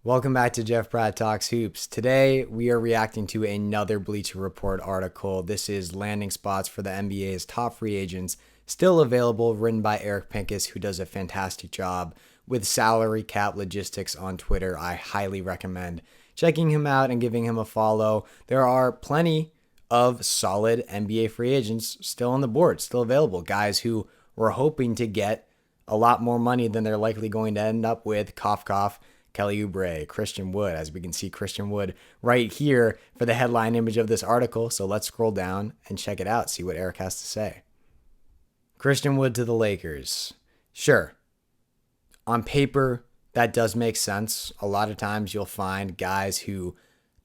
Welcome back to Jeff Pratt Talks Hoops. Today, we are reacting to another Bleacher Report article. This is landing spots for the NBA's top free agents, still available, written by Eric Pincus, who does a fantastic job with salary cap logistics on Twitter. I highly recommend checking him out and giving him a follow. There are plenty of solid NBA free agents still on the board, still available. Guys who were hoping to get a lot more money than they're likely going to end up with. Cough, cough. Kelly Oubre, Christian Wood, as we can see Christian Wood right here for the headline image of this article. So let's scroll down and check it out, see what Eric has to say. Christian Wood to the Lakers. Sure, on paper, that does make sense. A lot of times you'll find guys who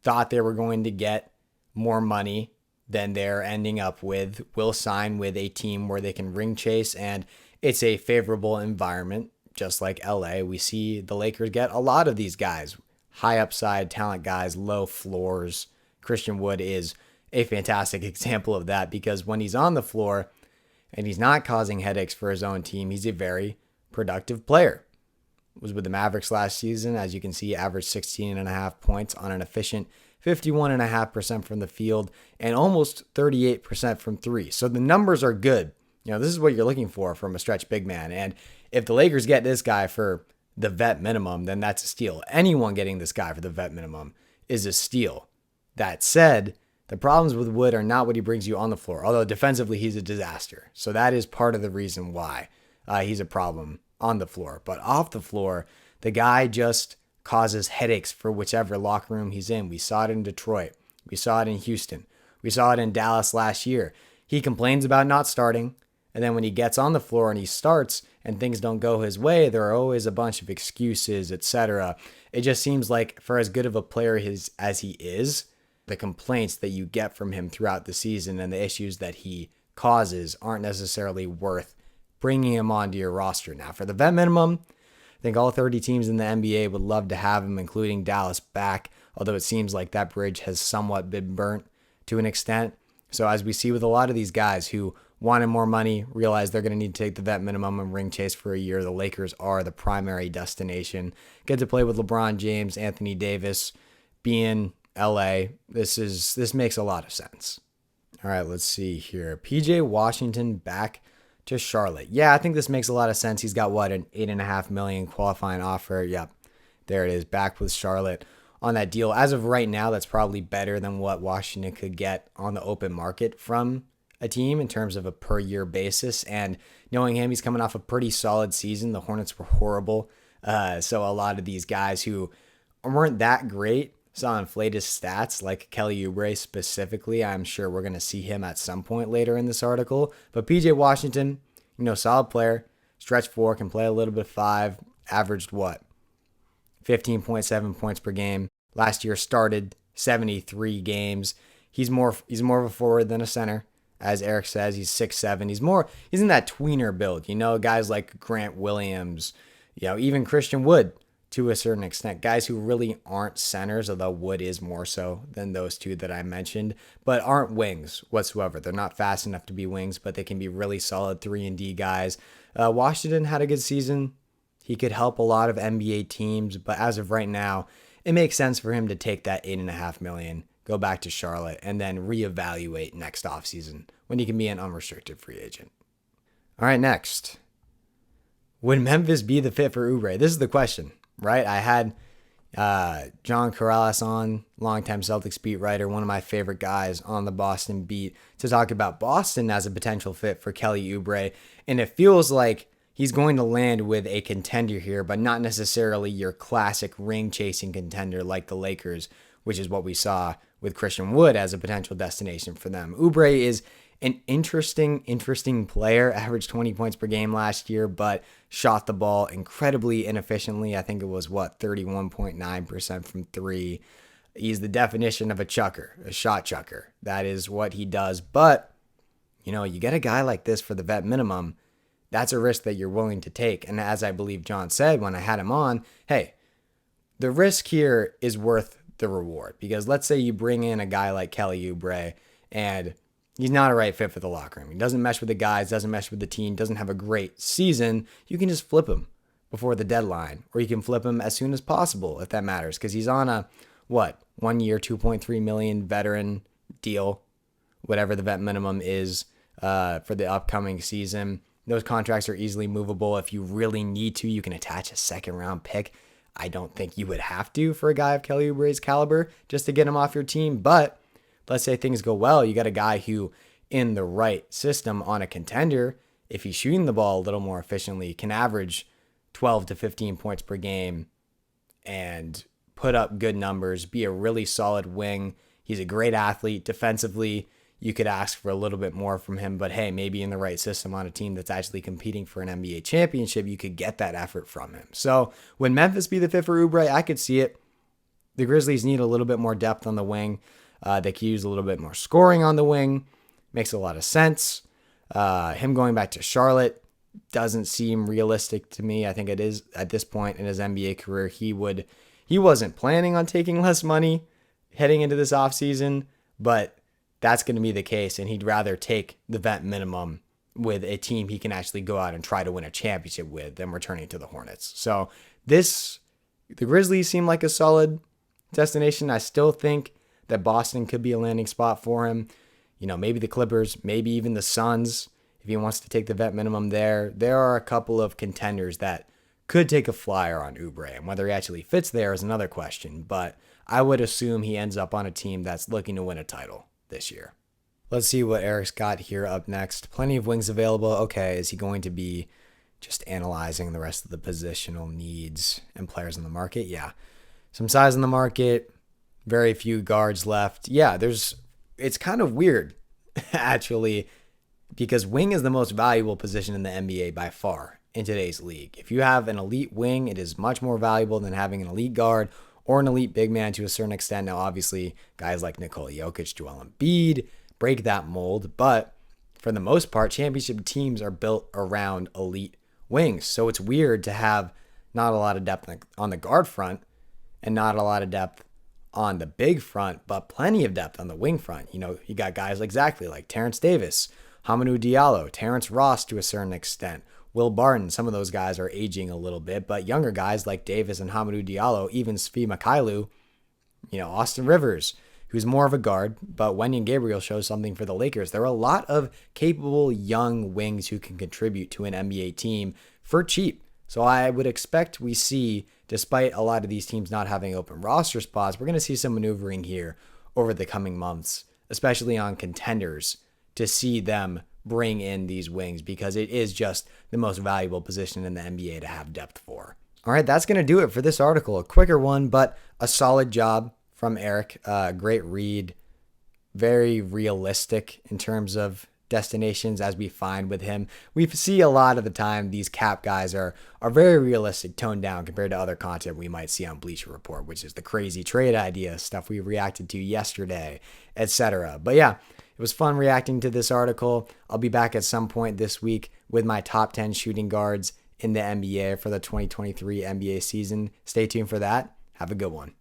thought they were going to get more money than they're ending up with will sign with a team where they can ring chase, and it's a favorable environment. Just like LA, we see the Lakers get a lot of these guys, high upside talent guys, low floors. Christian Wood is a fantastic example of that because when he's on the floor and he's not causing headaches for his own team, he's a very productive player. Was with the Mavericks last season, as you can see, averaged 16.5 points on an efficient 51.5% from the field and almost 38% from three. So the numbers are good. You know, this is what you're looking for from a stretch big man. And if the Lakers get this guy for the vet minimum, then that's a steal. Anyone getting this guy for the vet minimum is a steal. That said, the problems with Wood are not what he brings you on the floor, although defensively he's a disaster. So that is part of the reason why he's a problem on the floor. But off the floor, the guy just causes headaches for whichever locker room he's in. We saw it in Detroit. We saw it in Houston. We saw it in Dallas last year. He complains about not starting. And then when he gets on the floor and he starts and things don't go his way, there are always a bunch of excuses, etc. It just seems like for as good of a player as he is, the complaints that you get from him throughout the season and the issues that he causes aren't necessarily worth bringing him onto your roster. Now, for the vet minimum, I think all 30 teams in the NBA would love to have him, including Dallas, back, although it seems like that bridge has somewhat been burnt to an extent. So as we see with a lot of these guys who wanted more money, realize they're going to need to take the vet minimum and ring chase for a year, the Lakers are the primary destination. Get to play with LeBron James, Anthony Davis, being LA. This makes a lot of sense. All right, let's see here. PJ Washington back to Charlotte. Yeah, I think this makes a lot of sense. He's got an $8.5 million qualifying offer. Yep, there it is, back with Charlotte on that deal. As of right now, that's probably better than what Washington could get on the open market from a team in terms of a per year basis. And knowing him, he's coming off a pretty solid season. The Hornets were horrible. So a lot of these guys who weren't that great saw inflated stats, like Kelly Oubre specifically. I'm sure we're going to see him at some point later in this article. But PJ Washington, solid player, stretch four, can play a little bit of five, averaged 15.7 points per game. Last year started 73 games. He's more of a forward than a center. As Eric says, he's 6'7". He's in that tweener build, guys like Grant Williams, even Christian Wood to a certain extent. Guys who really aren't centers, although Wood is more so than those two that I mentioned, but aren't wings whatsoever. They're not fast enough to be wings, but they can be really solid 3-and-D guys. Washington had a good season. He could help a lot of NBA teams, but as of right now, it makes sense for him to take that $8.5 million, go back to Charlotte, and then reevaluate next offseason when he can be an unrestricted free agent. All right, next. Would Memphis be the fit for Oubre? This is the question, right? I had John Corrales on, longtime Celtics beat writer, one of my favorite guys on the Boston beat, to talk about Boston as a potential fit for Kelly Oubre. And it feels like he's going to land with a contender here, but not necessarily your classic ring-chasing contender like the Lakers, which is what we saw with Christian Wood as a potential destination for them. Oubre is an interesting player, averaged 20 points per game last year, but shot the ball incredibly inefficiently. I think it was, 31.9% from three. He's the definition of a chucker, a shot chucker. That is what he does. But, you get a guy like this for the vet minimum, that's a risk that you're willing to take. And as I believe John said when I had him on, hey, the risk here is worth the reward. Because let's say you bring in a guy like Kelly Oubre and he's not a right fit for the locker room. He doesn't mesh with the guys, doesn't mesh with the team, doesn't have a great season. You can just flip him before the deadline, or you can flip him as soon as possible if that matters, because he's on a 1 year, $2.3 million veteran deal, whatever the vet minimum is for the upcoming season. Those contracts are easily movable. If you really need to, you can attach a second round pick. I don't think you would have to for a guy of Kelly Oubre's caliber just to get him off your team. But let's say things go well. You got a guy who, in the right system on a contender, if he's shooting the ball a little more efficiently, can average 12 to 15 points per game and put up good numbers, be a really solid wing. He's a great athlete. Defensively, you could ask for a little bit more from him, but hey, maybe in the right system on a team that's actually competing for an NBA championship, you could get that effort from him. So would Memphis be the fit for Oubre? I could see it. The Grizzlies need a little bit more depth on the wing. They could use a little bit more scoring on the wing. Makes a lot of sense. Him going back to Charlotte doesn't seem realistic to me. I think it is at this point in his NBA career. He wasn't planning on taking less money heading into this offseason, but that's going to be the case, and he'd rather take the vet minimum with a team he can actually go out and try to win a championship with than returning to the Hornets. So the Grizzlies seem like a solid destination. I still think that Boston could be a landing spot for him. Maybe the Clippers, maybe even the Suns, if he wants to take the vet minimum there. There are a couple of contenders that could take a flyer on Oubre, and whether he actually fits there is another question, but I would assume he ends up on a team that's looking to win a title this year. Let's see what Eric's got here up next. Plenty of wings available. Okay, is he going to be just analyzing the rest of the positional needs and players in the market? Yeah. Some size in the market, very few guards left. Yeah, it's kind of weird, actually, because wing is the most valuable position in the NBA by far in today's league. If you have an elite wing, it is much more valuable than having an elite guard or an elite big man to a certain extent. Now, obviously, guys like Nikola Jokic, Joel Embiid break that mold, but for the most part, championship teams are built around elite wings. So it's weird to have not a lot of depth on the guard front and not a lot of depth on the big front, but plenty of depth on the wing front. You got guys like Terrence Davis, Hamidou Diallo, Terrence Ross to a certain extent, Will Barton. Some of those guys are aging a little bit, but younger guys like Davis and Hamidou Diallo, even Svi Mykhailiuk, Austin Rivers, who's more of a guard, but Wenyen Gabriel shows something for the Lakers. There are a lot of capable young wings who can contribute to an NBA team for cheap. So I would expect we see, despite a lot of these teams not having open roster spots, we're going to see some maneuvering here over the coming months, especially on contenders, to see them bring in these wings because it is just the most valuable position in the NBA to have depth for. All right, that's going to do it for this article. A quicker one, but a solid job from Eric. Great read. Very realistic in terms of destinations as we find with him. We see a lot of the time these cap guys are very realistic, toned down compared to other content we might see on Bleacher Report, which is the crazy trade idea stuff we reacted to yesterday, etc. But yeah, it was fun reacting to this article. I'll be back at some point this week with my top 10 shooting guards in the NBA for the 2023 NBA season. Stay tuned for that. Have a good one.